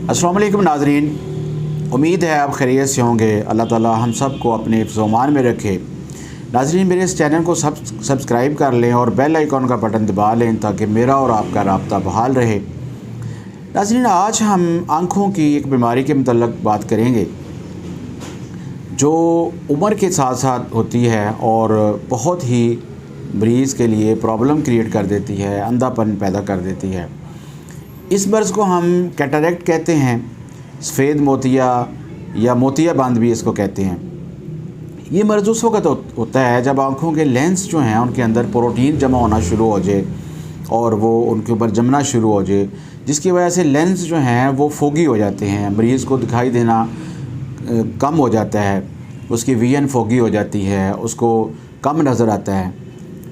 अस्सलाम वालेकुम नाज़रीन, उम्मीद है आप खैरियत से होंगे। अल्लाह ताला हम सब को अपने हिफ्ज़-ओ-अमान में रखे। नाज़रीन, मेरे इस चैनल को सब्सक्राइब कर लें और बेल आइकॉन का बटन दबा लें ताकि मेरा और आपका राब्ता बहाल रहे। नाज़रीन, आज हम आँखों की एक बीमारी के मतलब बात करेंगे जो उम्र के साथ साथ होती है और बहुत ही मरीज़ के लिए प्रॉब्लम क्रिएट कर देती है, अंधापन पैदा कर देती है। इस मर्ज़ को हम कैटरैक्ट कहते हैं, सफ़ेद मोतिया या मोतियाबिंद भी इसको कहते हैं। ये मर्ज़ उस वक्त होता है जब आँखों के लेंस जो हैं उनके अंदर प्रोटीन जमा होना शुरू हो जाए और वो उनके ऊपर जमना शुरू हो जाए, जिसकी वजह से लेंस जो हैं वो फोगी हो जाते हैं, मरीज़ को दिखाई देना कम हो जाता है, उसकी विजन फोगी हो जाती है, उसको कम नज़र आता है।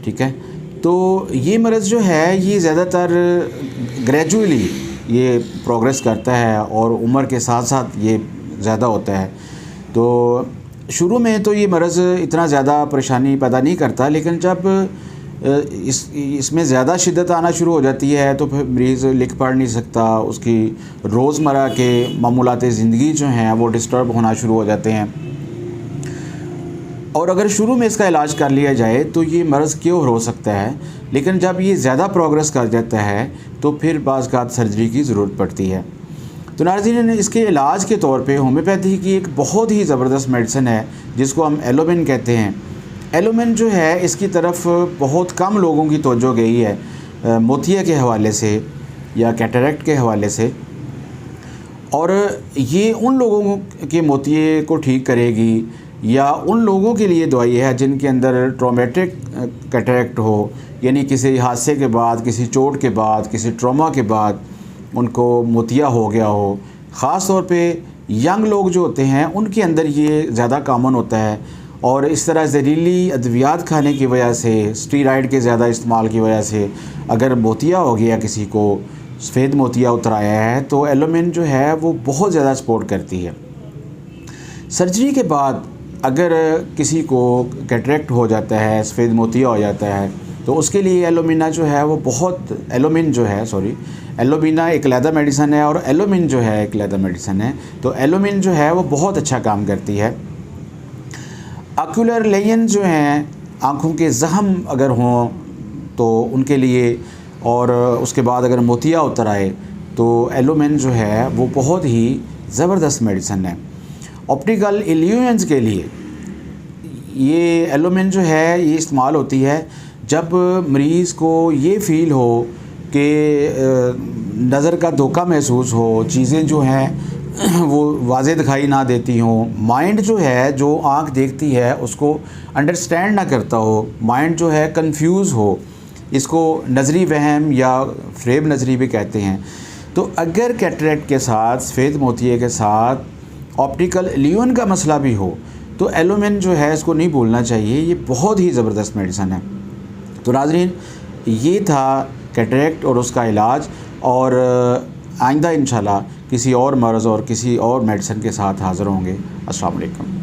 ठीक है, तो ये मर्ज़ जो है ये ज़्यादातर ग्रेजुअली ये प्रोग्रेस करता है और उम्र के साथ साथ ये ज़्यादा होता है। तो शुरू में तो ये मर्ज़ इतना ज़्यादा परेशानी पैदा नहीं करता, लेकिन जब इसमें ज़्यादा शिद्दत आना शुरू हो जाती है तो फिर मरीज़ लिख पढ़ नहीं सकता, उसकी रोज़मर्रा के मामूलाते ज़िंदगी जो हैं वो डिस्टर्ब होना शुरू हो जाते हैं। और अगर शुरू में इसका इलाज कर लिया जाए तो ये मर्ज़ क्योर हो सकता है, लेकिन जब ये ज़्यादा प्रोग्रेस कर जाता है तो फिर बाज़-औक़ात सर्जरी की ज़रूरत पड़ती है। तो नाज़रीन, इसके इलाज के तौर पे होम्योपैथी की एक बहुत ही ज़बरदस्त मेडिसिन है जिसको हम एलोमिन कहते हैं। एलोमिन जो है इसकी तरफ बहुत कम लोगों की तवज्जो गई है मोतिया के हवाले से या कैटरैक्ट के हवाले से, और ये उन लोगों के मोतिये को ठीक करेगी या उन लोगों के लिए दवाई है जिनके अंदर ट्रॉमेटिक कैटरैक्ट हो, यानी किसी हादसे के बाद, किसी चोट के बाद, किसी ट्रॉमा के बाद उनको मोतिया हो गया हो। ख़ास तौर पे यंग लोग जो होते हैं उनके अंदर ये ज़्यादा कॉमन होता है और इस तरह ज़हरीली अद्वियात खाने की वजह से, स्टीरॉइड के ज़्यादा इस्तेमाल की वजह से अगर मोतिया हो गया, किसी को सफ़ेद मोतिया उतर आया है, तो एलोमिन जो है वो बहुत ज़्यादा सपोर्ट करती है। सर्जरी के बाद अगर किसी को कैटरैक्ट हो जाता है, सफ़ेद मोतिया हो जाता है, तो उसके लिए एलोमिना जो है वो बहुत एलोमिना एक अलहदा मेडिसन है और एलोमिन जो है एक अलहदा मेडिसन है। तो एलोमिन जो है वो बहुत अच्छा काम करती है। ऑक्यूलर लेजन जो हैं, आँखों के ज़ख़म अगर हों तो उनके लिए, और उसके बाद अगर मोतिया उतर आए तो एलोमिन जो है वो बहुत ही ज़बरदस्त मेडिसन है। ऑप्टिकल इल्यूजन्स के लिए ये एलोमिन जो है ये इस्तेमाल होती है जब मरीज़ को ये फ़ील हो कि नज़र का धोखा महसूस हो, चीज़ें जो हैं वो वाज़े दिखाई ना देती हों, माइंड जो है, जो आँख देखती है उसको अंडरस्टैंड ना करता हो, माइंड जो है कंफ्यूज हो, इसको नज़री वहम या फ़रेब नज़री भी कहते हैं। तो अगर कैटरैक्ट के साथ, सफ़ेद मोतिये के साथ ऑप्टिकल इल्यूजन का मसला भी हो तो एलोमिन जो है इसको नहीं भूलना चाहिए, ये बहुत ही ज़बरदस्त मेडिसन है। तो नाज़रीन, ये था कैटरैक्ट और उसका इलाज, और आइंदा इंशाल्लाह किसी और मर्ज़ और किसी और मेडिसिन के साथ हाज़िर होंगे। अस्सलाम वालेकुम।